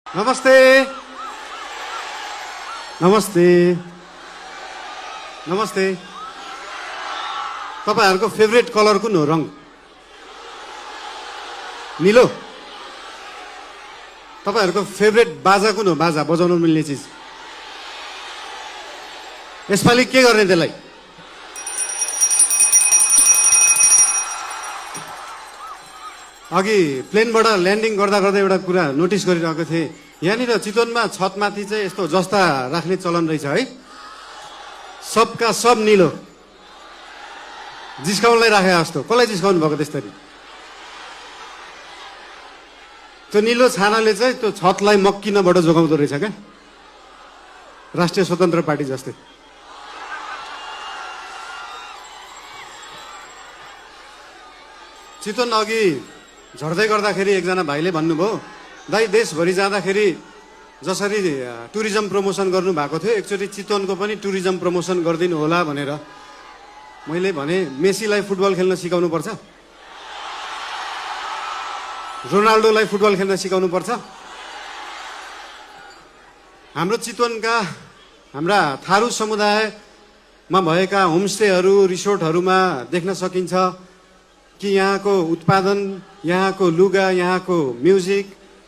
नमस्ते नमस्ते नमस्ते। तपाईहरुको फेभरेट कलर कुन हो? रङ नीलो। तपाईहरुको फेभरेट बाजा कुन हो? बाजा बजाउन मिल्ने चीज। यसपालि के गर्ने त्यसलाई? अघि प्लेनबाट ल्यान्डिङ गर्दा गर्दा एउटा कुरा नोटिस गरिरहेको थिएँ। यहाँनिर चितवनमा छतमाथि चाहिँ यस्तो जस्ता राख्ने चलन रहेछ है। सबका सब नीलो। जिस्काउनलाई राखे जस्तो। कसलाई जिस्काउनु भएको त्यसरी? त्यो नीलो छानाले चाहिँ त्यो छतलाई मक्किनबाट जोगाउँदो रहेछ क्या, राष्ट्रिय स्वतन्त्र पार्टी जस्तै। चितवन अघि झर्दै गर्दाखेरि एकजना भाइले भन्नुभयो, दाइ देशभरि जाँदाखेरि जसरी टुरिज्म प्रमोसन गर्नु भएको थियो एकचोटि चितवनको पनि टुरिज्म प्रमोसन गरिदिनु होला भनेर। मैले भने मेसीलाई फुटबल खेल्न सिकाउनु पर्छ, रोनाल्डोलाई फुटबल खेल्न सिकाउनु पर्छ। हाम्रो चितवनका हाम्रा थारू समुदायमा भएका होमस्टेहरू रिसोर्टहरूमा देख्न सकिन्छ कि यहाँको उत्पादन, यहाँको लुगा, यहाँको म्युजिक,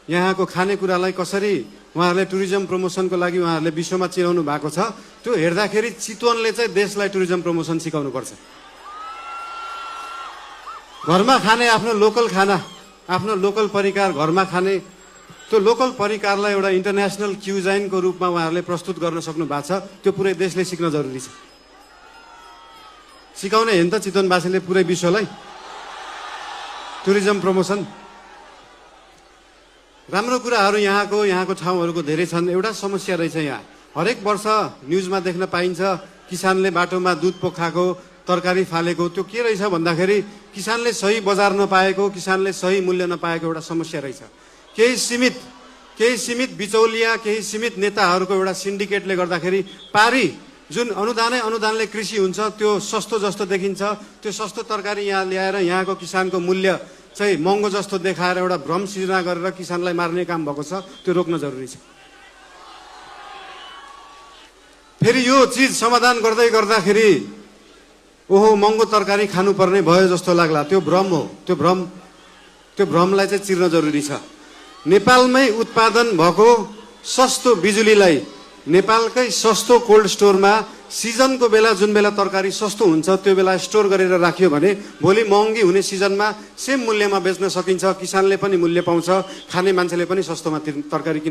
यहाँको खानेकुरालाई कसरी उहाँहरूले टुरिज्म प्रमोसनको लागि उहाँहरूले विश्वमा चिनाउनु भएको छ। त्यो हेर्दाखेरि चितवनले चाहिँ देशलाई टुरिज्म प्रमोसन सिकाउनुपर्छ। घरमा खाने आफ्नो लोकल खाना, आफ्नो लोकल परिकार घरमा खाने, त्यो लोकल परिकारलाई एउटा इन्टरनेसनल क्युजाइनको रूपमा उहाँहरूले प्रस्तुत गर्न सक्नु भएको छ। त्यो पुरै देशले सिक्न जरुरी छ। सिकाउने हेन त चितवनवासीले पुरै विश्वलाई टुरिज्म प्रमोसन। राम्रो कुराहरू यहाँको ठाउँहरूको धेरै छन्। एउटा समस्या रहेछ यहाँ, हरेक वर्ष न्युजमा देख्न पाइन्छ किसानले बाटोमा दुध पोखाएको, तरकारी फालेको। त्यो के रहेछ भन्दाखेरि किसानले सही बजार नपाएको, किसानले सही मूल्य नपाएको एउटा समस्या रहेछ। केही सीमित बिचौलिया, केही सीमित नेताहरूको एउटा सिन्डिकेटले गर्दाखेरि पारी जुन अनुदानले कृषि हुन्छ त्यो सस्तो जस्तो देखिन्छ। त्यो सस्तो तरकारी यहाँ ल्याएर यहाँको किसानको मूल्य चाहिँ महँगो जस्तो देखाएर एउटा भ्रम सृजना गरेर किसानलाई मार्ने काम भएको छ। त्यो रोक्न जरुरी छ। फेरि यो चिज समाधान गर्दै गर्दाखेरि ओहो महँगो तरकारी खानुपर्ने भयो जस्तो लाग्ला, त्यो भ्रम हो। त्यो भ्रमलाई चाहिँ चिर्न जरुरी छ। नेपालमै उत्पादन भएको सस्तो बिजुलीलाई नेपालकै सस्तो कोल्ड स्टोरमा सिजनको बेला जुन बेला तरकारी सस्तो हुन्छ त्यो बेला स्टोर गरेर राखियो भने भोलि महँगी हुने सिजनमा सेम मूल्यमा बेच्न सकिन्छ। किसानले पनि मूल्य पाउँछ, खाने मान्छेले पनि सस्तोमा तरकारी